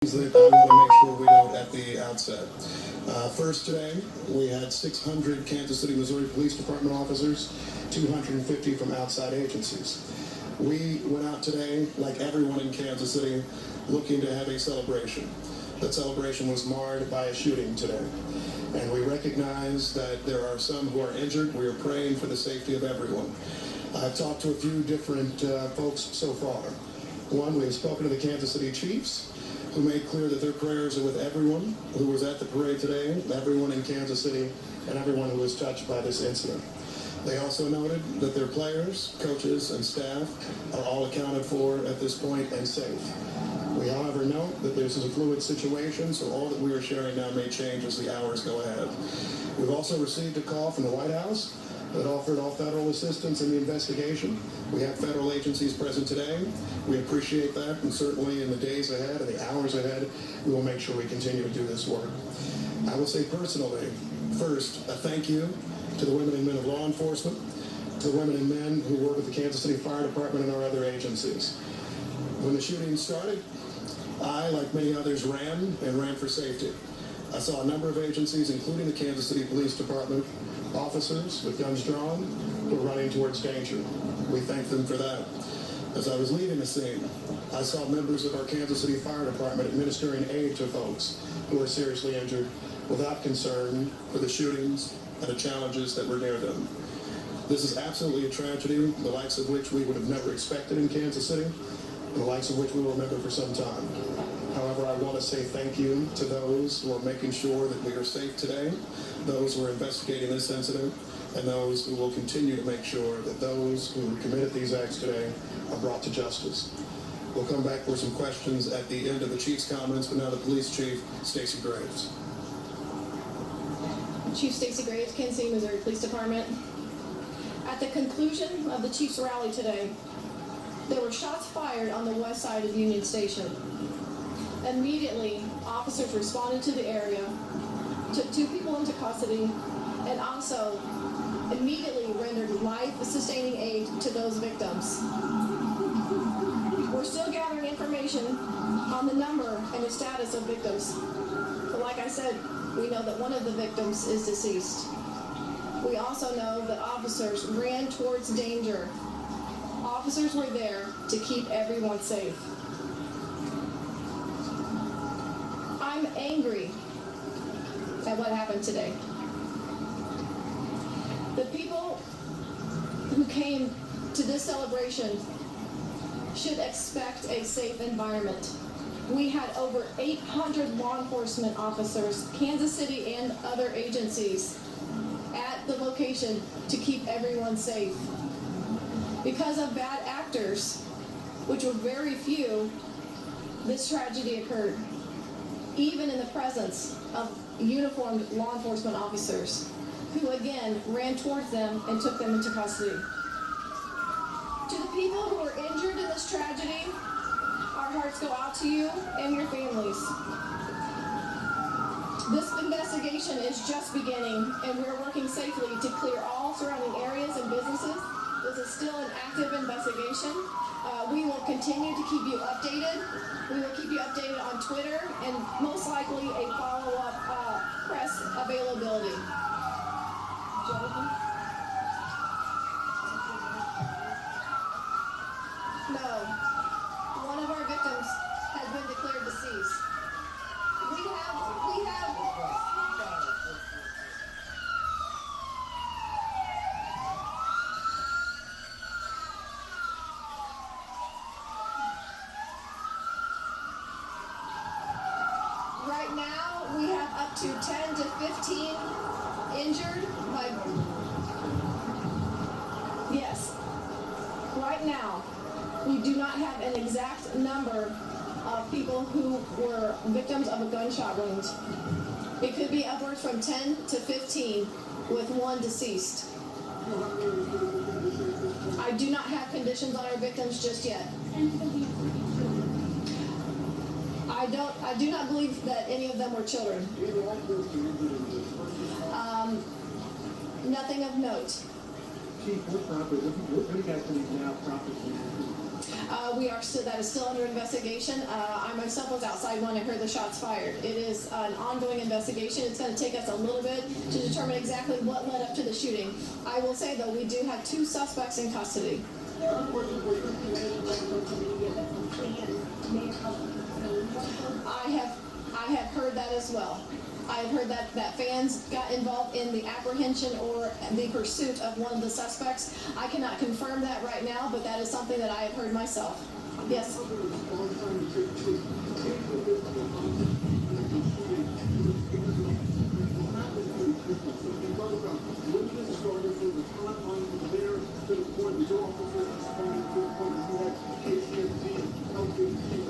That I want to make sure we note at the outset. First today, we had 600 Kansas City, Missouri Police Department officers, 250 from outside agencies. We went out today, like everyone in Kansas City, looking to have a celebration. That celebration was marred by a shooting today. And we recognize that there are some who are injured. We are praying for the safety of everyone. I've talked to a few different folks so far. One, we have spoken to the Kansas City Chiefs, who made clear that their prayers are with everyone who was at the parade today, everyone in Kansas City, and everyone who was touched by this incident. They also noted that their players, coaches, and staff are all accounted for at this point and safe. We, however, note that this is a fluid situation, so all that we are sharing now may change as the hours go ahead. We've also received a call from the White House that offered all federal assistance in the investigation. We have federal agencies present today. We appreciate that, and certainly in the days ahead and the hours ahead, we will make sure we continue to do this work. I will say personally, first, a thank you to the women and men of law enforcement, to the women and men who work with the Kansas City Fire Department and our other agencies. When the shooting started, I, like many others, ran for safety. I saw a number of agencies, including the Kansas City Police Department, officers with guns drawn who were running towards danger. We thank them for that. As I was leaving the scene, I saw members of our Kansas City Fire Department administering aid to folks who were seriously injured without concern for the shootings and the challenges that were near them. This is absolutely a tragedy, the likes of which we would have never expected in Kansas City, and the likes of which we will remember for some time. However, I want to say thank you to those who are making sure that we are safe today, those who are investigating this incident, and those who will continue to make sure that those who committed these acts today are brought to justice. We'll come back for some questions at the end of the Chief's comments, but now the Police Chief, Stacey Graves. Chief Stacey Graves, Kansas City, Missouri Police Department. At the conclusion of the Chiefs rally today, there were shots fired on the west side of Union Station. Immediately, officers responded to the area, took 2 people into custody, and also immediately rendered life-sustaining aid to those victims. We're still gathering information on the number and the status of victims. But like I said, we know that one of the victims is deceased. We also know that officers ran towards danger. Officers were there to keep everyone safe. I'm angry at what happened today. The people who came to this celebration should expect a safe environment. We had over 800 law enforcement officers, Kansas City and other agencies, at the location to keep everyone safe. Because of bad actors, which were very few, this tragedy occurred, even in the presence of uniformed law enforcement officers, who again ran towards them and took them into custody. To the people who are injured in this tragedy, our hearts go out to you and your families. This investigation is just beginning, and we're working safely to clear all surrounding areas and businesses. This is still an active investigation. We will continue to keep you updated. We will keep you updated on Twitter and most likely a follow-up press availability. Jonathan? No. One of our victims has been declared deceased. We have right now, we have up to 10 to 15 injured by... Yes. Right now, we do not have an exact number of people who were victims of a gunshot wound. It could be upwards from 10 to 15 with 1 deceased. I do not have conditions on our victims just yet. I do not believe that any of them were children. Nothing of note. Chief, what do you guys believe now property? That is still under investigation. I myself was outside when I heard the shots fired. It is an ongoing investigation. It's going to take us a little bit to determine exactly what led up to the shooting. I will say, though, we do have 2 suspects in custody. I have heard that as well. I have heard that fans got involved in the apprehension or the pursuit of one of the suspects. I cannot confirm that right now, but that is something that I have heard myself. Yes?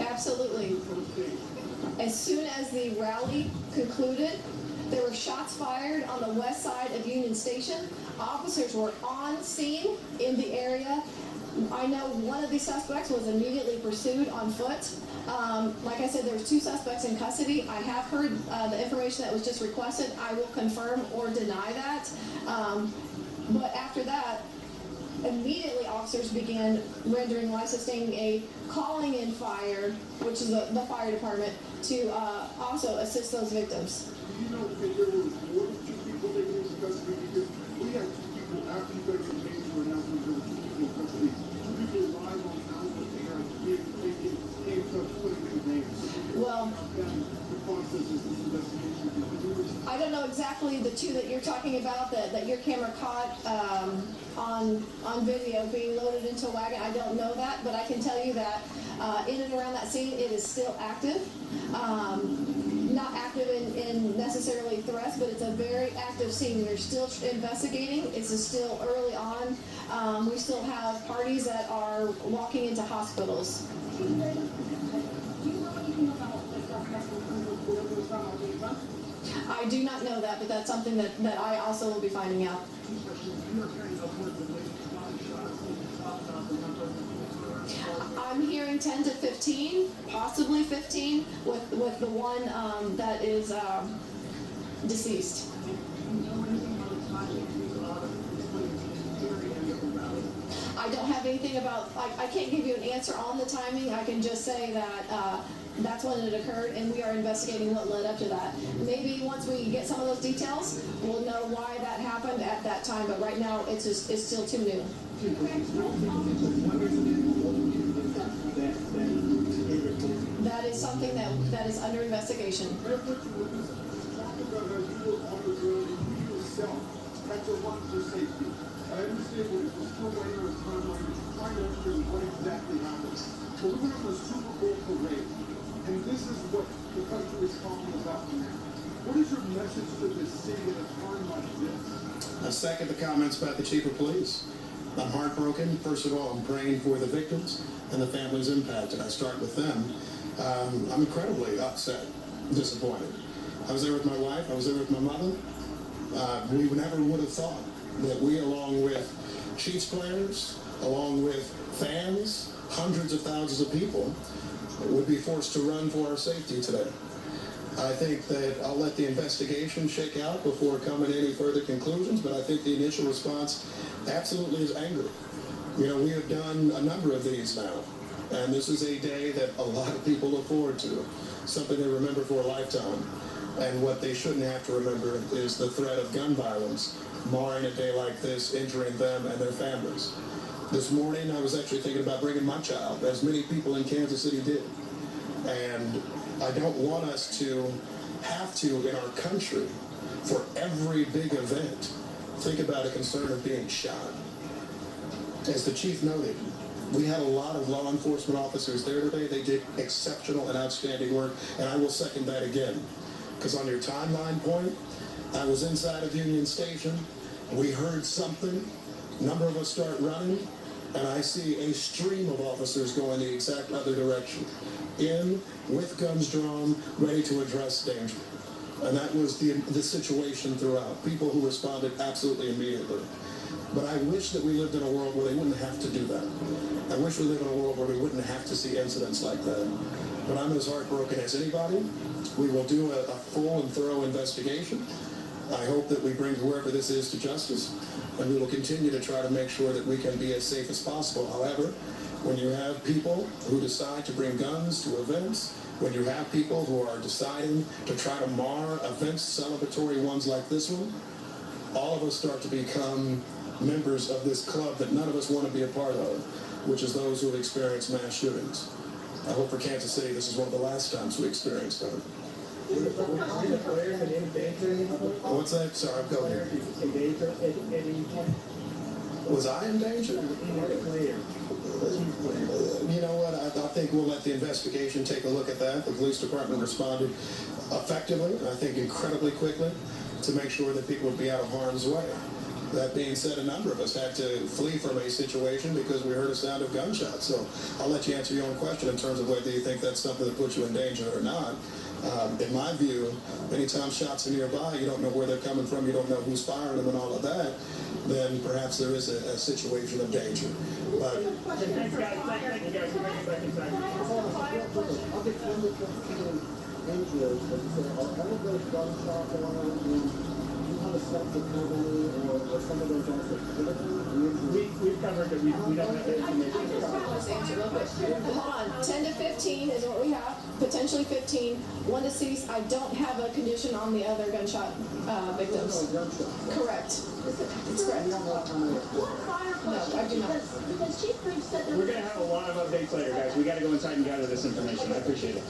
Absolutely. As soon as the rally concluded, there were shots fired on the west side of Union Station. Officers were on scene in the area. I know one of the suspects was immediately pursued on foot. Like I said, there's 2 suspects in custody. I have heard the information that was just requested. I will confirm or deny that. But after that, immediately officers began rendering life-sustaining aid, calling in fire, which is the fire department, to also assist those victims. Do you know that there were more than 2 people taken into custody? Because we had 2 people after you guys made your announcement there were 2 people in custody. 2 people live on the air being taken into putting their names. Well, the process is this investigation. I don't know exactly the 2 that you're talking about that your camera caught on video being loaded into a wagon. I don't know that, but I can tell you that in and around that scene, it is still active. Not active in necessarily threats, but it's a very active scene. They're still investigating. It's still early on. We still have parties that are walking into hospitals. Do you know anything about the suspect who was on the I do not know that, but that's something that I also will be finding out. I'm hearing 10 to 15, possibly 15, with the one that is deceased. I don't have anything about, I can't give you an answer on the timing. I can just say that that's when it occurred, and we are investigating what led up to that. Maybe once we get some of those details, we'll know why that happened at that time, but right now it's still too new. That is something that is under investigation. I understand what it was still waiting on timeline, trying to understand what exactly happened. But we went on a Super Bowl parade, and this is what the country is talking about now. What is your message to the city at a time like this? I second the comments about the chief of police. I'm heartbroken. First of all, I'm praying for the victims and the families impacted. I start with them. I'm incredibly upset, disappointed. I was there with my wife. I was there with my mother. We never would have thought that we, along with Chiefs players, along with fans, hundreds of thousands of people, would be forced to run for our safety today. I think that I'll let the investigation shake out before coming to any further conclusions, but I think the initial response absolutely is anger. You know, we have done a number of these now, and this is a day that a lot of people look forward to, something they remember for a lifetime. And what they shouldn't have to remember is the threat of gun violence marring a day like this, injuring them and their families. This morning, I was actually thinking about bringing my child, as many people in Kansas City did. And I don't want us to have to, in our country, for every big event, think about a concern of being shot. As the chief noted, we had a lot of law enforcement officers there today. They did exceptional and outstanding work, and I will second that again. Because on your timeline point, I was inside of Union Station. We heard something. A number of us start running, and I see a stream of officers going the exact other direction. In, with guns drawn, ready to address danger. And that was the situation throughout. People who responded absolutely immediately. But I wish that we lived in a world where they wouldn't have to do that. I wish we lived in a world where we wouldn't have to see incidents like that. But I'm as heartbroken as anybody. We will do a full and thorough investigation. I hope that we bring whoever this is to justice, and we will continue to try to make sure that we can be as safe as possible. However, When you have people who decide to bring guns to events, when you have people who are deciding to try to mar events, celebratory ones like this one, all of us start to become members of this club that none of us want to be a part of, which is those who have experienced mass shootings. I hope for Kansas City this is one of the last times we experienced them. What's that? Sorry, go ahead. Was I in danger? You know what? I think we'll let the investigation take a look at that. The police department responded effectively, and I think incredibly quickly, to make sure that people would be out of harm's way. That being said, a number of us had to flee from a situation because we heard a sound of gunshots. So I'll let you answer your own question in terms of whether you think that's something that puts you in danger or not. In my view, anytime shots are nearby, you don't know where they're coming from, you don't know who's firing them and all of that, then perhaps there is a situation of danger. But Thanks, guys. Thank you, guys. We've covered that. We don't have that information. Let's answer real quick. Hold on. 10 to 15 is what we have. Potentially 15. One deceased. I don't have a condition on the other gunshot victims. Correct. It's correct. No, I do not. We're going to have a lot of updates later, guys. We got to go inside and gather this information. I appreciate it.